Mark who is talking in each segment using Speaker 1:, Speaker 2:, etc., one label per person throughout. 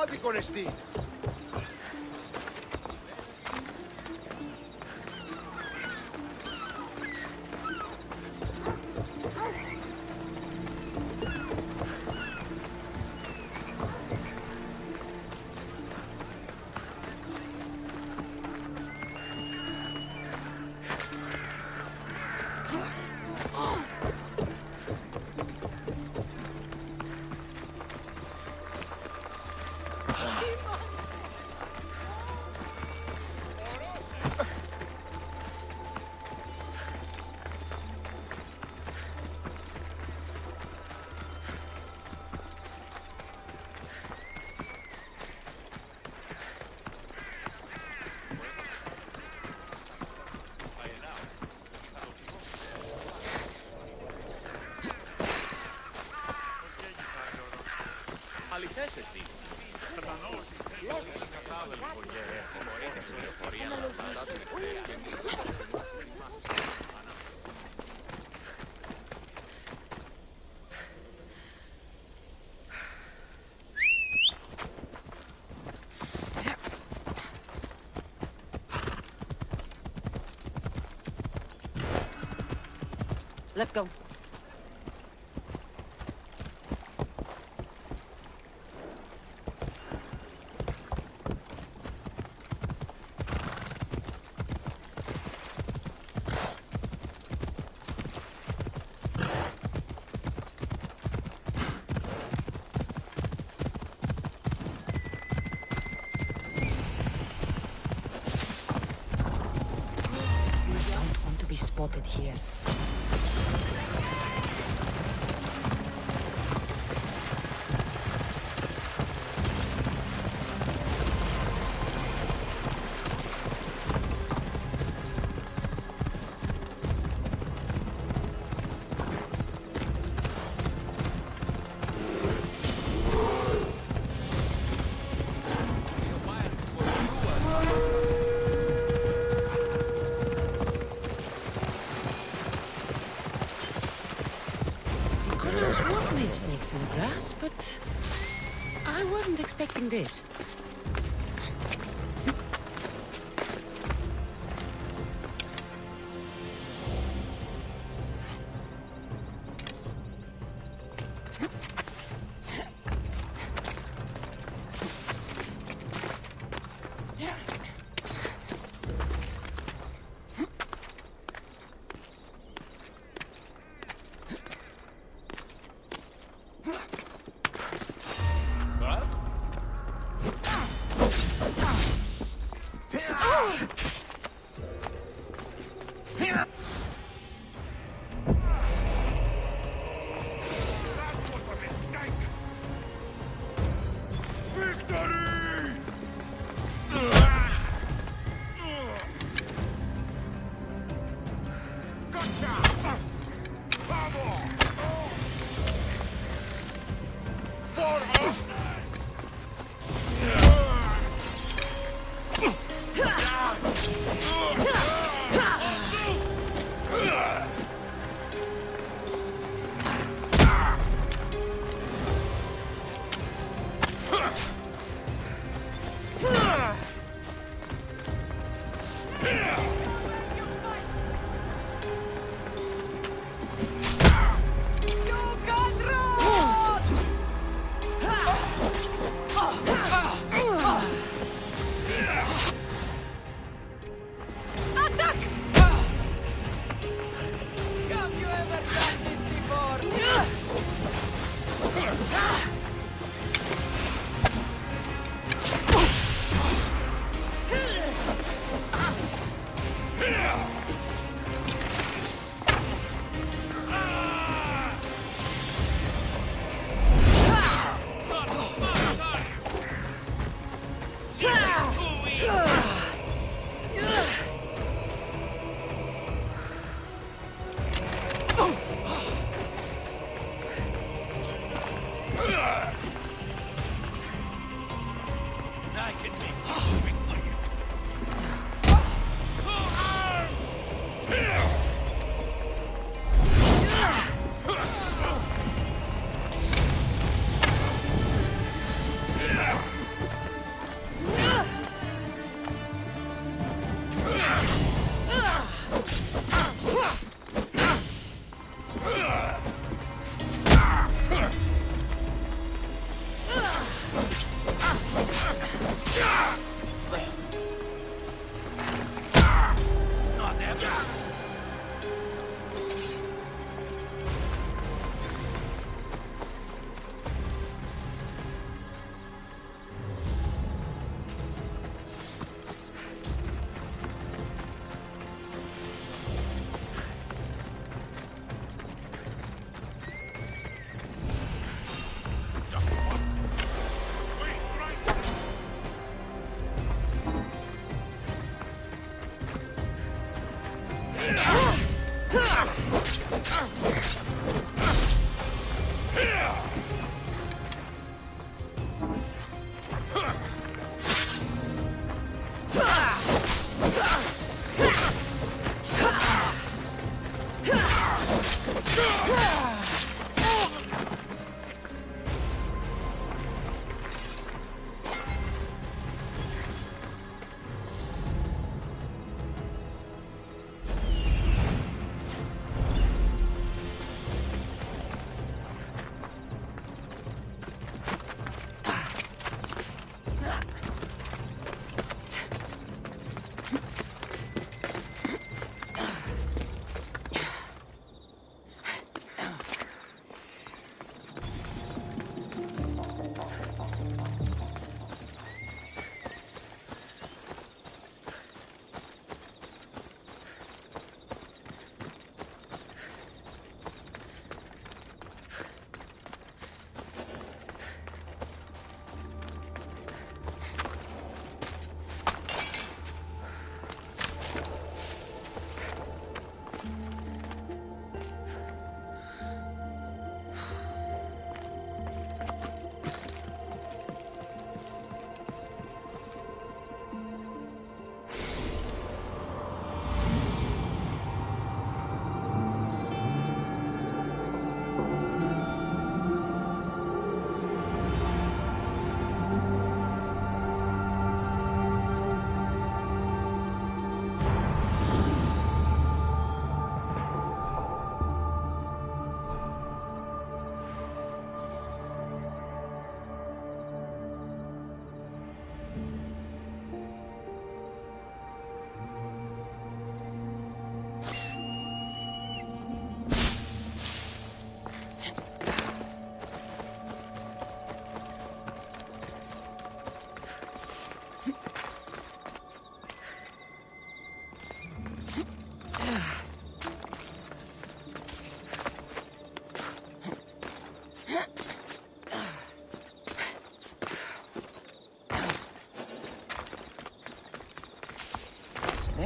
Speaker 1: Άδικον εστί.
Speaker 2: Αληθές εστί.
Speaker 3: Let's go. Spotted here. Snakes in the grass, but I wasn't expecting this.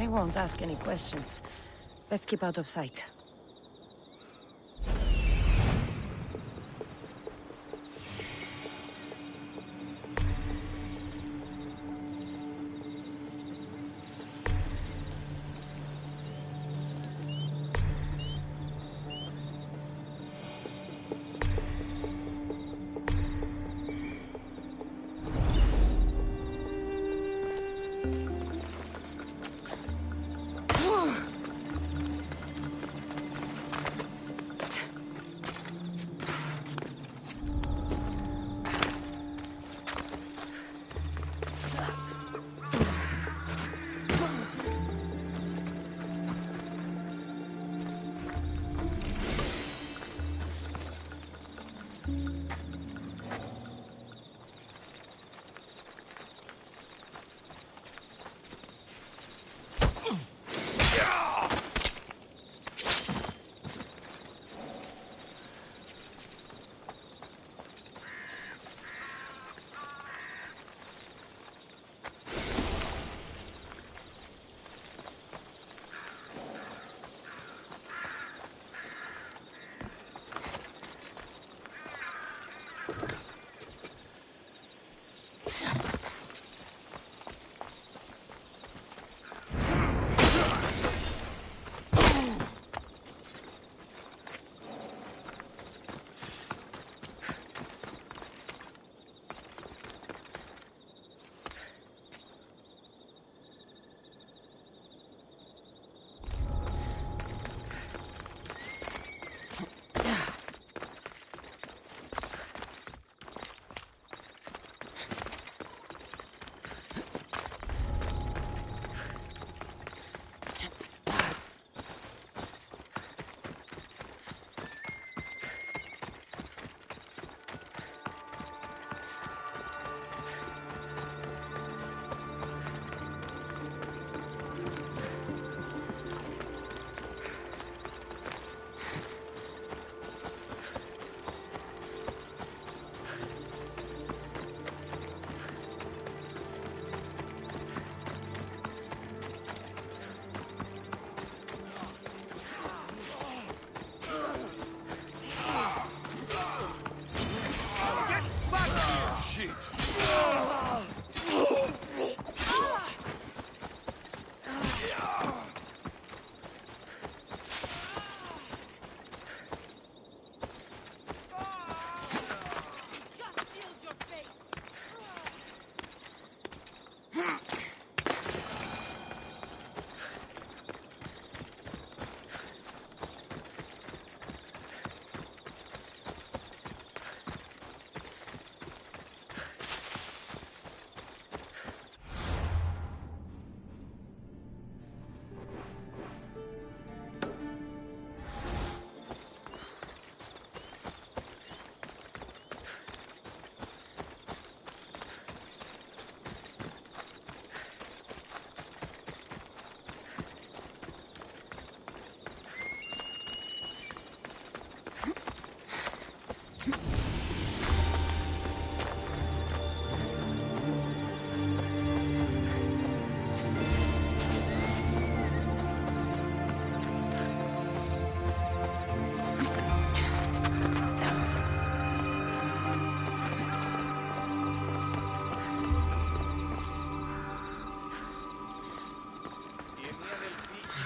Speaker 1: They won't ask any questions. Best keep out of sight.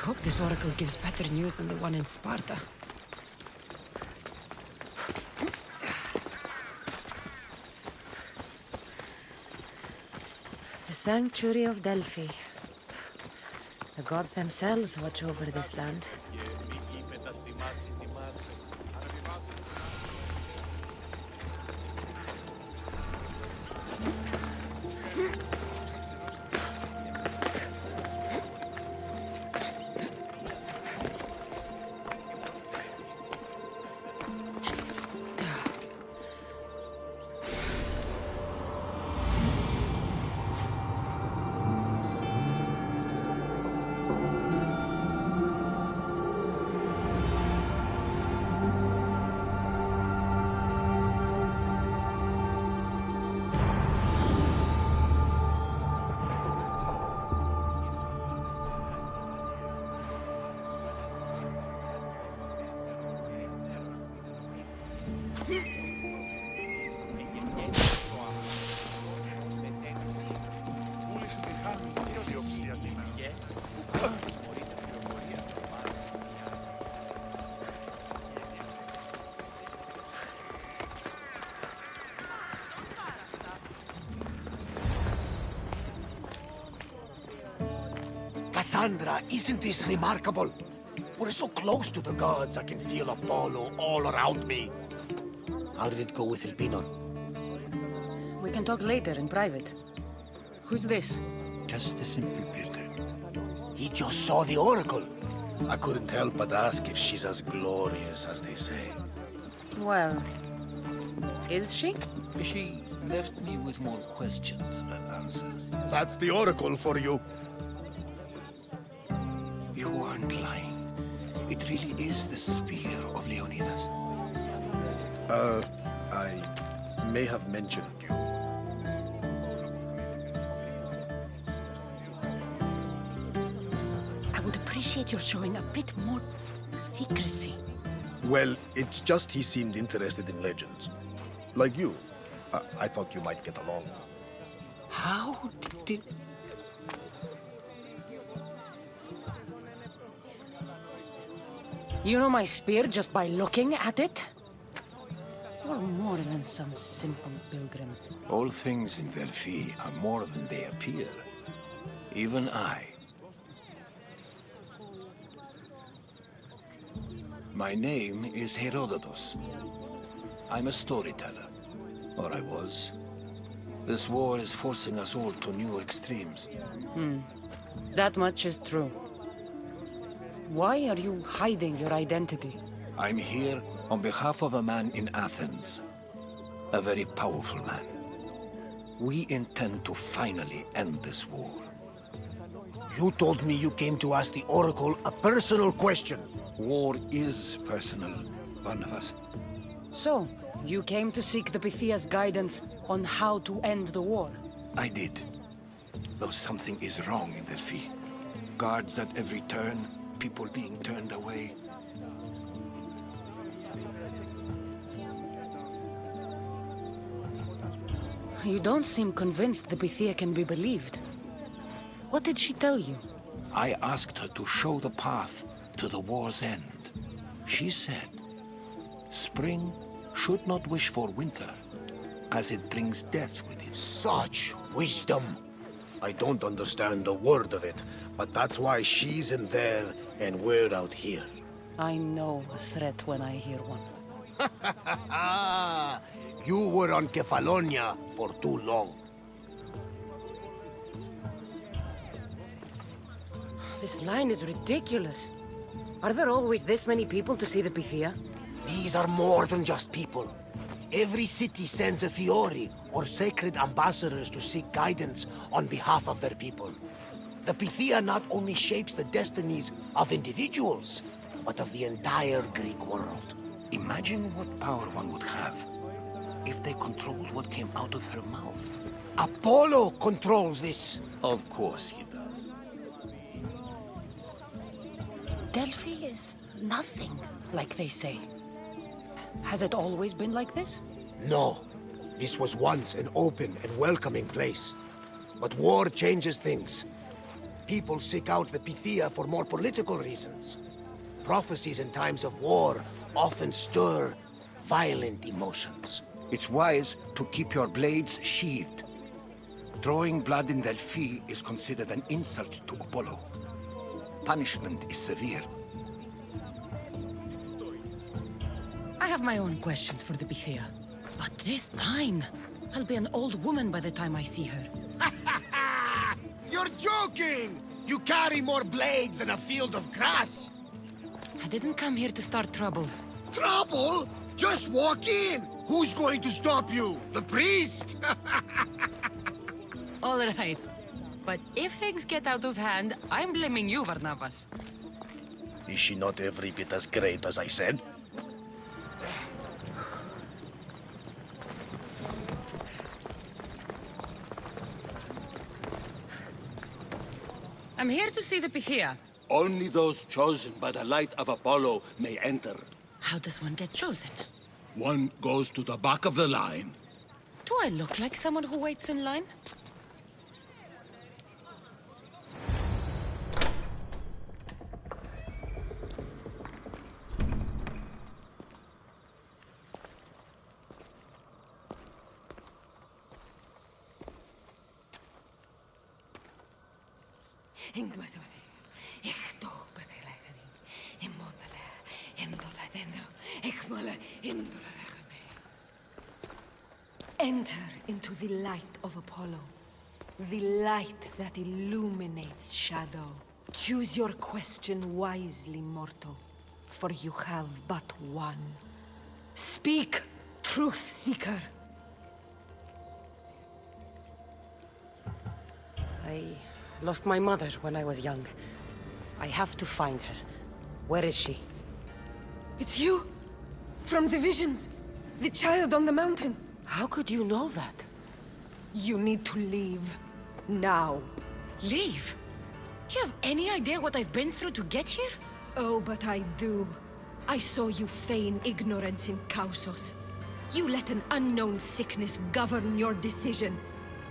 Speaker 3: I hope this oracle gives better news than the one in Sparta.
Speaker 1: The Sanctuary of Delphi. The gods themselves watch over this land.
Speaker 2: Cassandra, isn't this remarkable? We're so close to the gods, I can feel Apollo all around me. How did it go with Elpinor?
Speaker 1: We can talk later in private. Who's this?
Speaker 4: Just a simple pilgrim.
Speaker 2: He just saw the oracle. I couldn't help but ask if she's as glorious as they say.
Speaker 1: Well, is she?
Speaker 4: She left me with more questions than answers.
Speaker 2: That's the oracle for you.
Speaker 4: You weren't lying. It really is the spear of Leonidas.
Speaker 2: I may have mentioned you.
Speaker 3: I would appreciate your showing a bit more secrecy.
Speaker 2: Well, it's just he seemed interested in legends. Like you. I thought you might get along.
Speaker 4: How did...
Speaker 1: You know my spear just by looking at it? You're more than some simple pilgrim.
Speaker 4: All things in Delphi are more than they appear. Even I. My name is Herodotus. I'm a storyteller. Or I was. This war is forcing us all to new extremes.
Speaker 1: That much is true. Why are you hiding your identity?
Speaker 4: I'm here on behalf of a man in Athens. A very powerful man. We intend to finally end this war.
Speaker 2: You told me you came to ask the oracle a personal question.
Speaker 4: War is personal, Barnabas.
Speaker 1: So, you came to seek the Pythia's guidance on how to end the war?
Speaker 4: I did. Though something is wrong in Delphi. Guards at every turn, people being turned away.
Speaker 1: You don't seem convinced the Pythia can be believed. What did she tell you?
Speaker 4: I asked her to show the path to the war's end. She said, spring should not wish for winter, as it brings death with it.
Speaker 2: Such wisdom. I don't understand a word of it, but that's why she's in there and we're out here.
Speaker 1: I know a threat when I hear one.
Speaker 2: You were on Kefalonia for too long.
Speaker 1: This line is ridiculous. Are there always this many people to see the Pythia?
Speaker 2: These are more than just people. Every city sends a Fiori or sacred ambassadors to seek guidance on behalf of their people. The Pythia not only shapes the destinies of individuals, but of the entire Greek world.
Speaker 4: Imagine what power one would have if they controlled what came out of her mouth.
Speaker 2: Apollo controls this.
Speaker 4: Of course he does.
Speaker 1: Delphi is nothing, like they say. Has it always been like this?
Speaker 2: No. This was once an open and welcoming place. But war changes things. People seek out the Pythia for more political reasons. Prophecies in times of war often stir violent emotions.
Speaker 4: It's wise to keep your blades sheathed. Drawing blood in Delphi is considered an insult to Apollo. Punishment is severe.
Speaker 1: I have my own questions for the Pythia. But this line... I'll be an old woman by the time I see her.
Speaker 2: You're joking! You carry more blades than a field of grass!
Speaker 1: I didn't come here to start trouble.
Speaker 2: Trouble? Just walk in! Who's going to stop you? The priest?
Speaker 1: All right. But if things get out of hand, I'm blaming you, Barnabas.
Speaker 2: Is she not every bit as great as I said?
Speaker 1: I'm here to see the Pythia.
Speaker 5: Only those chosen by the light of Apollo may enter.
Speaker 1: How does one get chosen?
Speaker 5: One goes to the back of the line.
Speaker 1: Do I look like someone who waits in line?
Speaker 3: Hängde mig så väl. Enter into the light of Apollo, the light that illuminates shadow. Choose your question wisely, mortal, for you have but one. Speak, truth seeker.
Speaker 1: I lost my mother when I was young. I have to find her. Where is she?
Speaker 3: It's you! From the visions! The child on the mountain!
Speaker 1: How could you know that?
Speaker 3: You need to leave. Now.
Speaker 1: Leave? Do you have any idea what I've been through to get here?
Speaker 3: Oh, but I do. I saw you feign ignorance in Kausos. You let an unknown sickness govern your decision.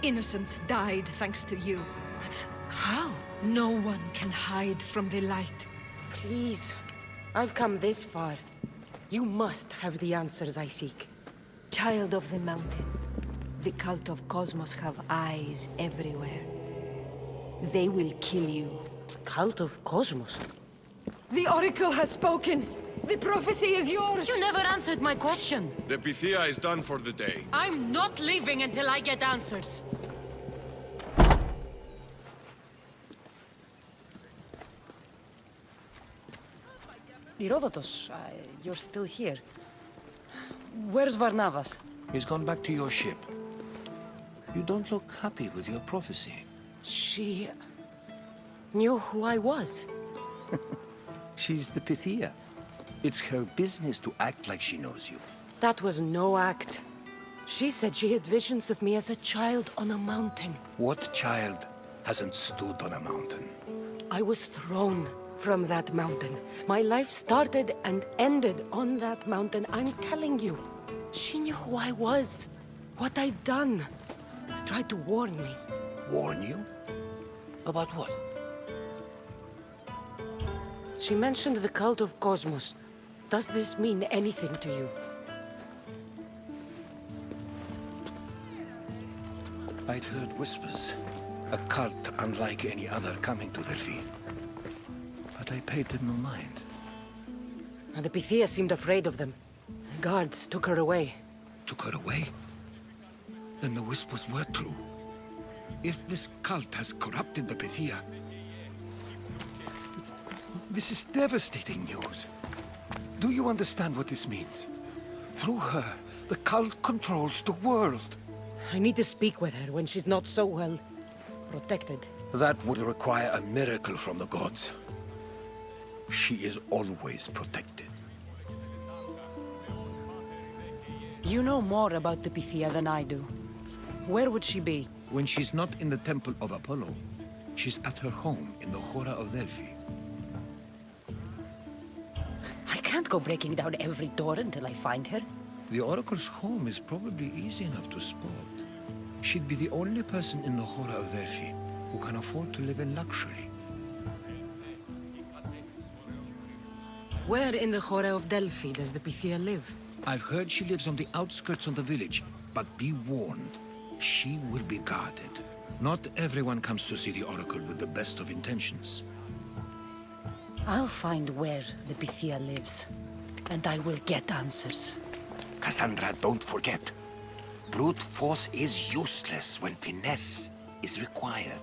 Speaker 3: Innocents died thanks to you.
Speaker 1: But how?
Speaker 3: No one can hide from the light.
Speaker 1: Please. I've come this far. You must have the answers I seek.
Speaker 3: Child of the mountain, the cult of Cosmos have eyes everywhere. They will kill you.
Speaker 1: Cult of Cosmos?
Speaker 3: The Oracle has spoken! The prophecy is yours!
Speaker 1: You never answered my question!
Speaker 6: The Pythia is done for the day.
Speaker 1: I'm not leaving until I get answers! Irovatos, you're still here. Where's Varnavas?
Speaker 4: He's gone back to your ship. You don't look happy with your prophecy.
Speaker 1: She knew who I was.
Speaker 4: She's the Pythia. It's her business to act like she knows you.
Speaker 1: That was no act. She said she had visions of me as a child on a mountain.
Speaker 4: What child hasn't stood on a mountain?
Speaker 1: I was thrown from that mountain. My life started and ended on that mountain. I'm telling you. She knew who I was, what I'd done. She tried to warn me.
Speaker 4: Warn you? About what?
Speaker 1: She mentioned the cult of Cosmos. Does this mean anything to you?
Speaker 4: I'd heard whispers. A cult unlike any other coming to Delphi. But I paid them no mind.
Speaker 1: And the Pythia seemed afraid of them. The guards took her away.
Speaker 4: Took her away? Then the whispers were true. If this cult has corrupted the Pythia... This is devastating news. Do you understand what this means? Through her, the cult controls the world.
Speaker 1: I need to speak with her when she's not so well protected.
Speaker 4: That would require a miracle from the gods. She is always protected.
Speaker 1: You know more about the Pythia than I do. Where would she be?
Speaker 4: When she's not in the temple of Apollo, she's at her home in the Hora of Delphi.
Speaker 1: I can't go breaking down every door until I find her.
Speaker 4: The Oracle's home is probably easy enough to spot. She'd be the only person in the Hora of Delphi who can afford to live in luxury.
Speaker 1: Where in the Hora of Delphi does the Pythia live?
Speaker 4: I've heard she lives on the outskirts of the village, but be warned, she will be guarded. Not everyone comes to see the Oracle with the best of intentions.
Speaker 1: I'll find where the Pythia lives, and I will get answers.
Speaker 4: Cassandra, don't forget. Brute force is useless when finesse is required.